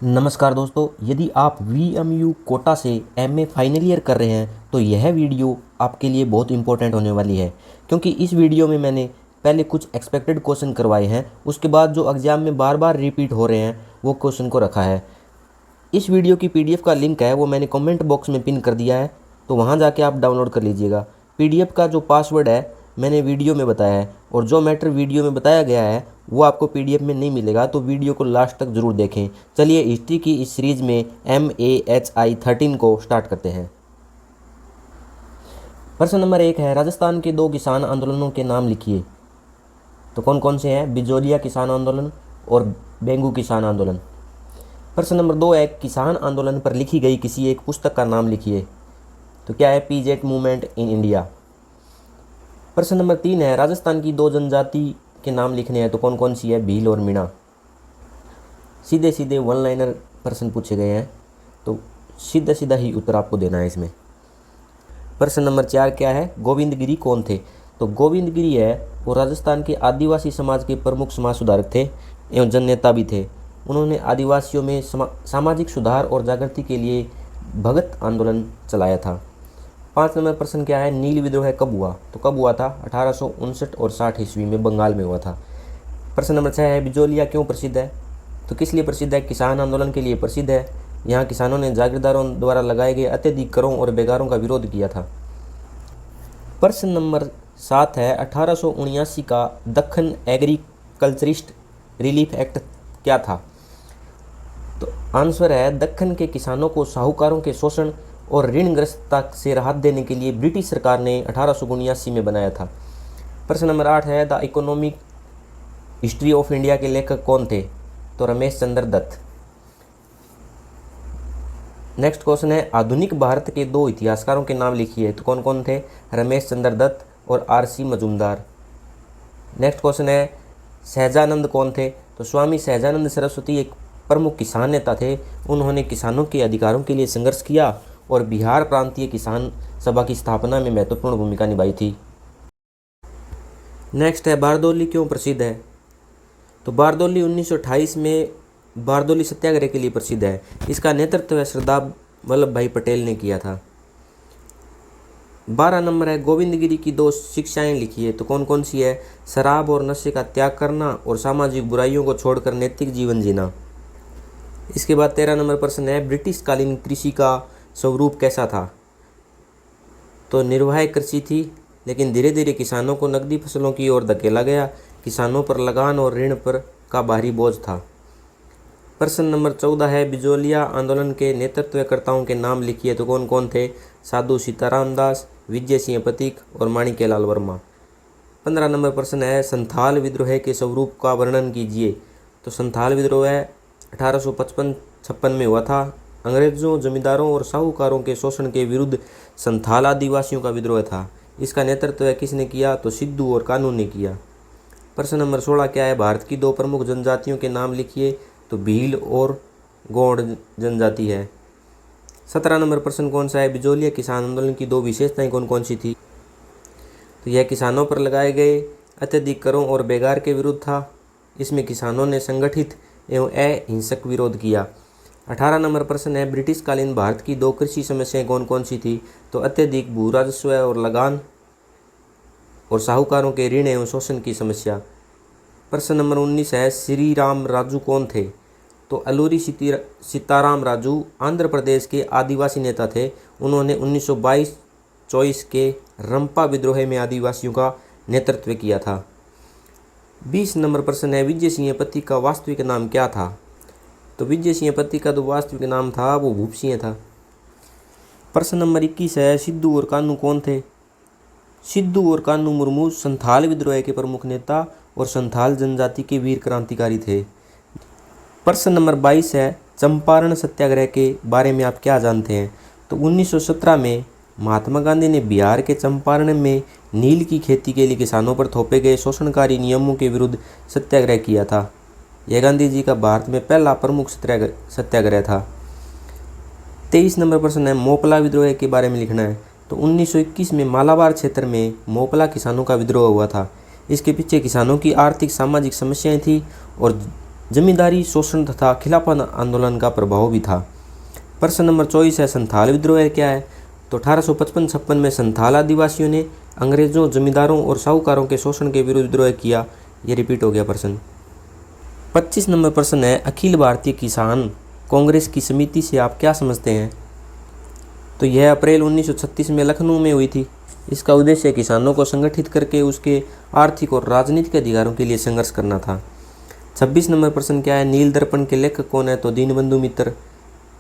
नमस्कार दोस्तों, यदि आप VMU कोटा से MA फाइनल ईयर कर रहे हैं तो यह वीडियो आपके लिए बहुत इंपॉर्टेंट होने वाली है, क्योंकि इस वीडियो में मैंने पहले कुछ एक्सपेक्टेड क्वेश्चन करवाए हैं। उसके बाद जो एग्ज़ाम में बार बार रिपीट हो रहे हैं वो क्वेश्चन को रखा है। इस वीडियो की PDF का लिंक है वो मैंने कमेंट बॉक्स में पिन कर दिया है, तो वहाँ जाके आप डाउनलोड कर लीजिएगा। PDF का जो पासवर्ड है मैंने वीडियो में बताया है, और जो मैटर वीडियो में बताया गया है वो आपको PDF में नहीं मिलेगा, तो वीडियो को लास्ट तक ज़रूर देखें। चलिए हिस्ट्री की इस सीरीज़ में MAHI 13 को स्टार्ट करते हैं। प्रश्न नंबर 1 है, राजस्थान के 2 किसान आंदोलनों के नाम लिखिए। तो कौन कौन से हैं? बिजोलिया किसान आंदोलन और बेंगू किसान आंदोलन। प्रश्न नंबर 2 है, किसान आंदोलन पर लिखी गई किसी एक पुस्तक का नाम लिखिए। तो क्या है? PGET movement in India. प्रश्न नंबर 3 है, राजस्थान की 2 जनजाति के नाम लिखने हैं। तो कौन कौन सी है? भील और मीणा। सीधे सीधे वन लाइनर प्रश्न पूछे गए हैं, तो सीधा सीधा ही उत्तर आपको देना है इसमें। प्रश्न नंबर 4 क्या है? गोविंदगिरी कौन थे? तो गोविंदगिरी है वो राजस्थान के आदिवासी समाज के प्रमुख समाज सुधारक थे एवं जन नेता भी थे। उन्होंने आदिवासियों में सामाजिक सुधार और जागृति के लिए भगत आंदोलन चलाया था। 5 नंबर प्रश्न क्या है? नील विद्रोह कब हुआ? तो कब हुआ था? 1859 और 60 ईस्वी में बंगाल में हुआ था। प्रश्न नंबर 6 है, बिजोलिया क्यों प्रसिद्ध है? तो किस लिए प्रसिद्ध है? किसान आंदोलन के लिए प्रसिद्ध है। यहाँ किसानों ने जागीरदारों द्वारा लगाए गए अत्यधिक करों और बेगारों का विरोध किया था। प्रश्न नंबर 7 है, 1879 का दक्कन एग्रीकल्चरिस्ट रिलीफ एक्ट क्या था? तो आंसर है, दक्कन के किसानों को साहूकारों के शोषण और ऋणग्रस्तता से राहत देने के लिए ब्रिटिश सरकार ने 1879 में बनाया था। प्रश्न नंबर 8 है, the economic history of India के लेखक कौन थे? तो रमेश चंद्र दत्त। नेक्स्ट क्वेश्चन है, आधुनिक भारत के 2 इतिहासकारों के नाम लिखिए। तो कौन कौन थे? रमेश चंद्र दत्त और RC मजूमदार। नेक्स्ट क्वेश्चन है, सहजानंद कौन थे? तो स्वामी सहजानंद सरस्वती एक प्रमुख किसान नेता थे। उन्होंने किसानों के अधिकारों के लिए संघर्ष किया और बिहार प्रांतीय किसान सभा की स्थापना में महत्वपूर्ण भूमिका निभाई थी। नेक्स्ट है, बारदौली क्यों प्रसिद्ध है? तो बारदौली 1928 में बारदौली सत्याग्रह के लिए प्रसिद्ध है। इसका नेतृत्व सरदार वल्लभ भाई पटेल ने किया था। 12 नंबर है, गोविंदगिरी की 2 शिक्षाएं लिखिए। तो कौन कौन सी है? शराब और नशे का त्याग करना और सामाजिक बुराइयों को छोड़कर नैतिक जीवन जीना। इसके बाद 13 नंबर प्रश्न है, ब्रिटिश कालीन कृषि का स्वरूप कैसा था? तो निर्वाह कृषि थी, लेकिन धीरे धीरे किसानों को नकदी फसलों की ओर धकेला गया। किसानों पर लगान और ऋण पर का भारी बोझ था। प्रश्न नंबर 14 है, बिजोलिया आंदोलन के नेतृत्वकर्ताओं के नाम लिखिए। तो कौन कौन थे? साधु सीताराम दास, विजय सिंह पथिक और माणिक्यलाल वर्मा। 15 नंबर प्रश्न है, संथाल विद्रोह के स्वरूप का वर्णन कीजिए। तो संथाल विद्रोह 1855-56 में हुआ था। अंग्रेजों, जमींदारों और साहूकारों के शोषण के विरुद्ध संथाल आदिवासियों का विद्रोह था। इसका नेतृत्व किसने किया? तो सिद्धू और कानू ने किया। प्रश्न नंबर 16 क्या है? भारत की 2 प्रमुख जनजातियों के नाम लिखिए। तो भील और गौड़ जनजाति है। 17 नंबर प्रश्न कौन सा है? बिजोलिया किसान आंदोलन की 2 विशेषताएं कौन कौन सी थी? तो यह किसानों पर लगाए गए अत्यधिक करों और बेगार के विरुद्ध था। इसमें किसानों ने संगठित एवं अहिंसक विरोध किया। 18 नंबर प्रश्न है, ब्रिटिश कालीन भारत की 2 कृषि समस्याएं कौन कौन सी थी? तो अत्यधिक भू राजस्व और लगान और साहूकारों के ऋण एवं शोषण की समस्या। प्रश्न नंबर 19 है, श्री राम राजू कौन थे? तो अलूरी सीताराम राजू आंध्र प्रदेश के आदिवासी नेता थे। उन्होंने 1922-24 के रंपा विद्रोह में आदिवासियों का नेतृत्व किया था। 20 नंबर प्रश्न है, विजय सिंह पथिक का वास्तविक नाम क्या था? तो विजय सिंह पथिक का जो वास्तविक नाम था वो भूप सिंह था। प्रश्न नंबर 21 है, सिद्धू और कानू कौन थे? सिद्धू और कानू मुर्मू संथाल विद्रोह के प्रमुख नेता और संथाल जनजाति के वीर क्रांतिकारी थे। प्रश्न नंबर 22 है, चंपारण सत्याग्रह के बारे में आप क्या जानते हैं? तो 1917 में महात्मा गांधी ने बिहार के चंपारण में नील की खेती के लिए किसानों पर थोपे गए शोषणकारी नियमों के विरुद्ध सत्याग्रह किया था। यह गांधी जी का भारत में पहला प्रमुख सत्याग्रह था। 23 नंबर प्रश्न है, मोपला विद्रोह के बारे में लिखना है। तो 1921 में मालाबार क्षेत्र में मोपला किसानों का विद्रोह हुआ था। इसके पीछे किसानों की आर्थिक सामाजिक समस्याएं थी और जमींदारी शोषण तथा खिलाफत आंदोलन का प्रभाव भी था। प्रश्न नंबर 24 है संथाल विद्रोह क्या है? तो 1855-56 में संथाल आदिवासियों ने अंग्रेजों, जमींदारों और साहूकारों के शोषण के विरुद्ध विद्रोह किया। ये रिपीट हो गया प्रश्न। 25 नंबर प्रश्न है अखिल भारतीय किसान कांग्रेस की समिति से आप क्या समझते हैं? तो यह अप्रैल 1936 में लखनऊ में हुई थी। इसका उद्देश्य किसानों को संगठित करके उसके आर्थिक और राजनीतिक अधिकारों के लिए संघर्ष करना था। 26 नंबर प्रश्न क्या है? नील दर्पण के लेखक कौन है? तो दीनबंधु मित्र।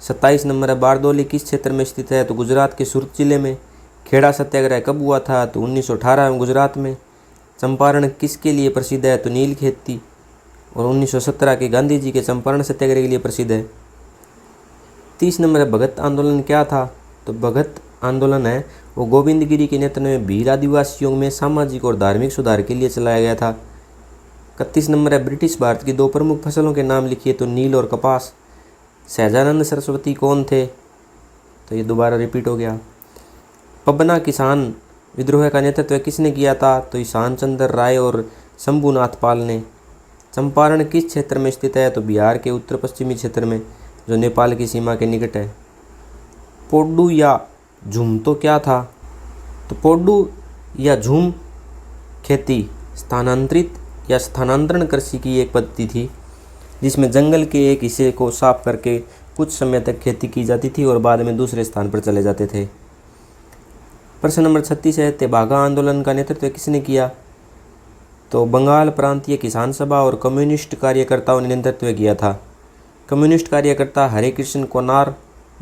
27 नंबर है बारदोली किस क्षेत्र में स्थित है? तो गुजरात के सूरत जिले में। खेड़ा सत्याग्रह कब हुआ था? तो 1918 में गुजरात में। चंपारण किसके लिए प्रसिद्ध है? तो नील खेती। और 1917 के गांधी जी के चंपारण सत्याग्रह के लिए प्रसिद्ध है। 30 नंबर है भगत आंदोलन क्या था? तो भगत आंदोलन है वो गोविंद गिरी के नेतृत्व में भील आदिवासियों में सामाजिक और धार्मिक सुधार के लिए चलाया गया था। 31 नंबर है ब्रिटिश भारत की 2 प्रमुख फसलों के नाम लिखिए। तो नील और कपास। सहजानंद सरस्वती कौन थे? तो ये दोबारा रिपीट हो गया। पबना किसान विद्रोह का नेतृत्व किसने किया था? तो ईशान चंद्र राय और शंभुनाथ पाल ने। चंपारण किस क्षेत्र में स्थित है? तो बिहार के उत्तर पश्चिमी क्षेत्र में, जो नेपाल की सीमा के निकट है। पोड्डू या झूम तो क्या था? तो पोड्डू या झूम खेती स्थानांतरित या स्थानांतरण कृषि की एक पद्धति थी जिसमें जंगल के एक हिस्से को साफ करके कुछ समय तक खेती की जाती थी और बाद में दूसरे स्थान पर चले जाते थे। प्रश्न नंबर 36 है तेभागा आंदोलन का नेतृत्व किसने किया? तो बंगाल प्रांतीय किसान सभा और कम्युनिस्ट कार्यकर्ताओं ने नेतृत्व किया था। कम्युनिस्ट कार्यकर्ता हरे कृष्ण कोनार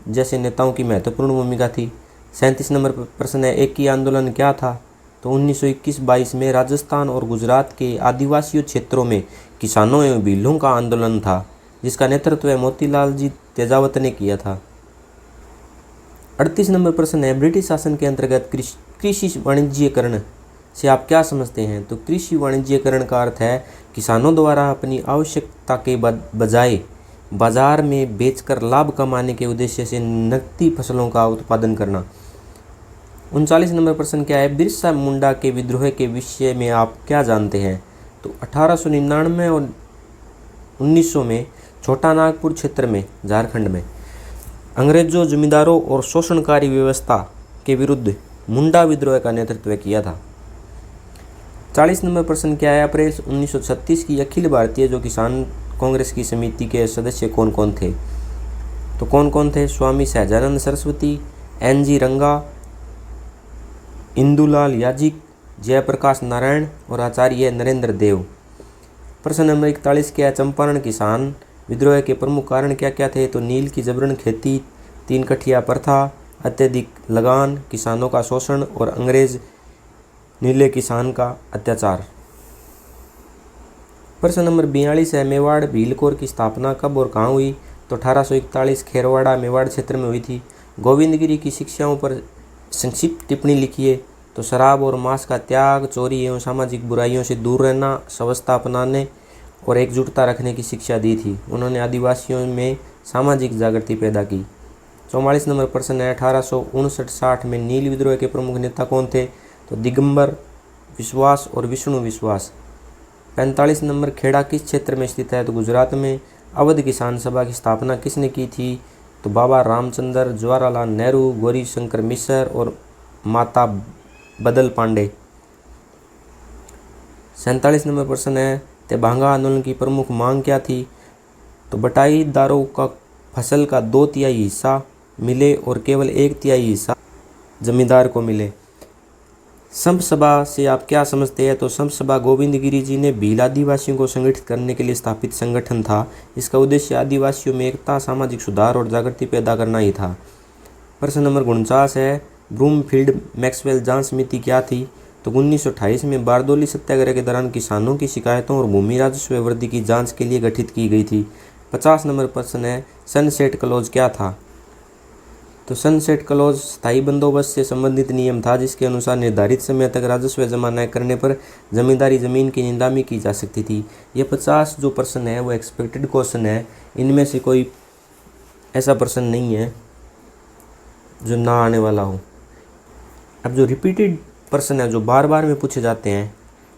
जैसे नेताओं की महत्वपूर्ण भूमिका थी। 37 नंबर प्रश्न है एक ही आंदोलन क्या था? तो 1921-22 में राजस्थान और गुजरात के आदिवासी क्षेत्रों में किसानों एवं भीलों का आंदोलन था जिसका नेतृत्व मोतीलाल जी तेजावत ने किया था। 38 नंबर प्रश्न है ब्रिटिश शासन के अंतर्गत कृषि वाणिज्यीकरण से आप क्या समझते हैं? तो कृषि वाणिज्यीकरण का अर्थ है किसानों द्वारा अपनी आवश्यकता के बजाय बाजार में बेचकर लाभ कमाने के उद्देश्य से नकदी फसलों का उत्पादन करना। 39 नंबर प्रश्न क्या है बिरसा मुंडा के विद्रोह के विषय में आप क्या जानते हैं? तो 1899 और 1900 में छोटा नागपुर क्षेत्र में झारखंड में अंग्रेजों, जमींदारों और शोषणकारी व्यवस्था के विरुद्ध मुंडा विद्रोह का नेतृत्व किया था। 40 नंबर प्रश्न क्या है अप्रैल 1936 की अखिल भारतीय जो किसान कांग्रेस की समिति के सदस्य कौन कौन थे? तो कौन कौन थे? स्वामी सहजानंद सरस्वती, NG रंगा, इंदुलाल याजिक, जयप्रकाश नारायण और आचार्य नरेंद्र देव। प्रश्न नंबर 41 क्या है चंपारण किसान विद्रोह के प्रमुख कारण क्या क्या थे? तो नील की जबरन खेती, 3 कठिया प्रथा, अत्यधिक लगान, किसानों का शोषण और अंग्रेज नीले किसान का अत्याचार। प्रश्न नंबर 42 है मेवाड़ भीलकोर की स्थापना कब और कहाँ हुई? तो 1841 खेरवाड़ा मेवाड़ क्षेत्र में हुई थी। गोविंद गिरी की शिक्षाओं पर संक्षिप्त टिप्पणी लिखिए। तो शराब और मांस का त्याग, चोरी एवं सामाजिक बुराइयों से दूर रहना, स्वस्थता अपनाने और एकजुटता रखने की शिक्षा दी थी। उन्होंने आदिवासियों में सामाजिक जागृति पैदा की। 44 नंबर प्रश्न है 1859-60 में नील विद्रोह के प्रमुख नेता कौन थे? तो दिगंबर विश्वास और विष्णु विश्वास। 45 नंबर खेड़ा किस क्षेत्र में स्थित है? तो गुजरात में। अवध किसान सभा की स्थापना किसने की थी? तो बाबा रामचंद्र, जवाहरलाल नेहरू, गौरी शंकर मिश्र और माता बदल पांडे। 47 नंबर प्रश्न है तेभागा आंदोलन की प्रमुख मांग क्या थी? तो बटाईदारों का फसल का 2/3 हिस्सा मिले और केवल 1/3 हिस्सा जमींदार को मिले। संप सभा से आप क्या समझते हैं? तो संप सभा गोविंद गिरी जी ने भील आदिवासियों को संगठित करने के लिए स्थापित संगठन था। इसका उद्देश्य आदिवासियों में एकता, सामाजिक सुधार और जागृति पैदा करना ही था। प्रश्न नंबर 49 है ब्रूमफील्ड मैक्सवेल जांच समिति क्या थी? तो 1928 में बारदोली सत्याग्रह के दौरान किसानों की शिकायतों और भूमि राजस्व वृद्धि की जांच के लिए गठित की गई थी। 50 नंबर प्रश्न है सनसेट क्लॉज क्या था? तो सनसेट क्लॉज स्थायी बंदोबस्त से संबंधित नियम था जिसके अनुसार निर्धारित समय तक राजस्व जमा न करने पर जमींदारी जमीन की नीलामी की जा सकती थी। ये 50 जो प्रश्न है वो एक्सपेक्टेड क्वेश्चन है, इनमें से कोई ऐसा प्रश्न नहीं है जो ना आने वाला हो। अब जो रिपीटेड प्रश्न है जो बार बार में पूछे जाते हैं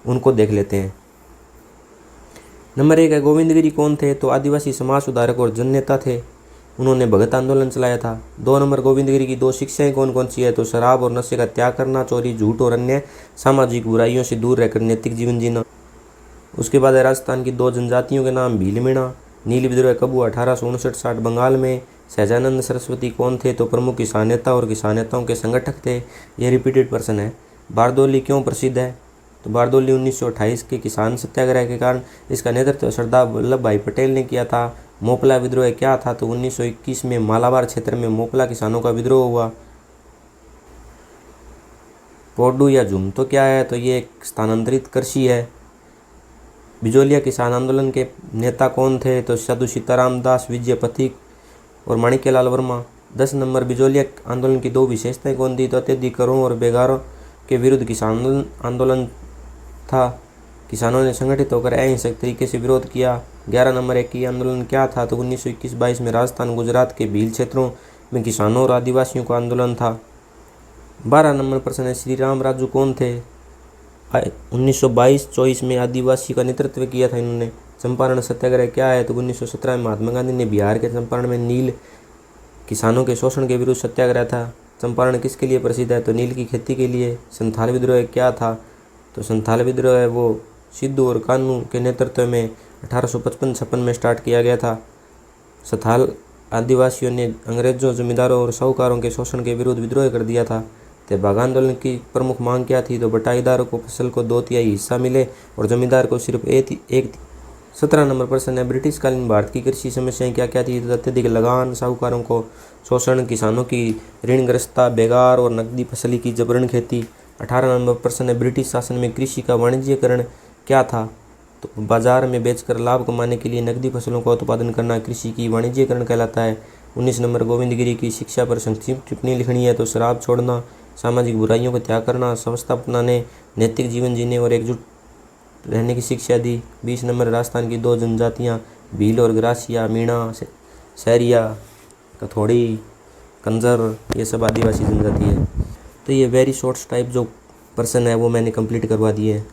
उनको देख लेते हैं। नंबर 1 है गोविंद गिरी कौन थे? तो आदिवासी समाज सुधारक और जननेता थे, उन्होंने भगत आंदोलन चलाया था। 2 नंबर गोविंद गिरी की 2 शिक्षाएं कौन कौन सी है? तो शराब और नशे का त्याग करना, चोरी झूठ और अन्य सामाजिक बुराइयों से दूर रहकर नैतिक जीवन जीना। उसके बाद है राजस्थान की 2 जनजातियों के नाम, भील मीणा। नील विद्रोह कब हुआ? 1859-60 बंगाल में। सहजानंद सरस्वती कौन थे? तो प्रमुख किसान नेता और किसान नेताओं के संगठक थे। यह रिपीटेड प्रश्न है। बारदौली क्यों प्रसिद्ध है? तो बारदौली 1928 के किसान सत्याग्रह के कारण इसका नेतृत्व सरदार वल्लभ भाई पटेल ने किया था। मोपला विद्रोह क्या था? तो 1921 में मालाबार क्षेत्र में मोपला किसानों का विद्रोह हुआ। पोडू या झुम तो क्या है? तो ये एक स्थानांतरित कृषि है। बिजोलिया किसान आंदोलन के नेता कौन थे? तो साधु सीताराम दास, विजय पथिक और माणिक्यलाल वर्मा। 10 नंबर बिजोलिया आंदोलन की 2 विशेषताएं कौन थी? तो अत्यधिक करों और बेगारों के विरुद्ध किसान आंदोलन था। किसानों ने संगठित होकर अहिंसक तरीके से विरोध किया। 11 नंबर एक आंदोलन क्या था? तो 1921-22 में राजस्थान गुजरात के भील क्षेत्रों में किसानों और आदिवासियों का आंदोलन था। 12 नंबर प्रश्न है श्री राम राजू कौन थे? 1922-24 में आदिवासी का नेतृत्व किया था इन्होंने। चंपारण सत्याग्रह क्या है? तो 1917 में महात्मा गांधी ने बिहार के चंपारण में नील किसानों के शोषण के विरुद्ध सत्याग्रह था। चंपारण किसके लिए प्रसिद्ध है? तो नील की खेती के लिए। संथाल विद्रोह क्या था? तो संथाल विद्रोह है वो सिद्धू और कान्हू के नेतृत्व में 1855-56 में स्टार्ट किया गया था। संथाल आदिवासियों ने अंग्रेजों, जमींदारों और साहूकारों के शोषण के विरुद्ध विद्रोह कर दिया था। तेभागा आंदोलन की प्रमुख मांग क्या थी? तो बटाईदारों को फसल को 2/3 हिस्सा मिले और जमींदार को सिर्फ एक। 17 नंबर प्रश्न है ब्रिटिशकालीन भारत की कृषि समस्याएं क्या क्या थी? तो अत्यधिक लगान, साहूकारों को शोषण, किसानों की ऋणग्रस्तता, बेगार और नकदी फसली की जबरन खेती। 18 नंबर प्रश्न है ब्रिटिश शासन में कृषि का वाणिज्यीकरण क्या था? तो बाजार में बेचकर लाभ कमाने के लिए नकदी फसलों का उत्पादन करना कृषि की वाणिज्यीकरण कहलाता है। 19 नंबर गोविंद गिरी की शिक्षा पर संक्षिप्त टिप्पणी लिखनी है। तो शराब छोड़ना, सामाजिक बुराइयों को त्याग करना, स्वच्छता अपनाने, नैतिक जीवन जीने और एकजुट रहने की शिक्षा दी। 20 नंबर राजस्थान की 2 जनजातियाँ भील और ग्रासिया, मीणा, सहरिया, कथोड़ी, कंजर, ये सब आदिवासी जनजाति है। तो ये वेरी शॉर्ट्स टाइप जो प्रश्न है वो मैंने कंप्लीट करवा दिए हैं।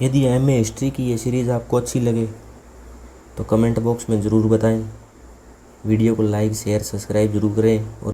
यदि MA हिस्ट्री की ये सीरीज़ आपको अच्छी लगे तो कमेंट बॉक्स में ज़रूर बताएं। वीडियो को लाइक, शेयर, सब्सक्राइब जरूर करें और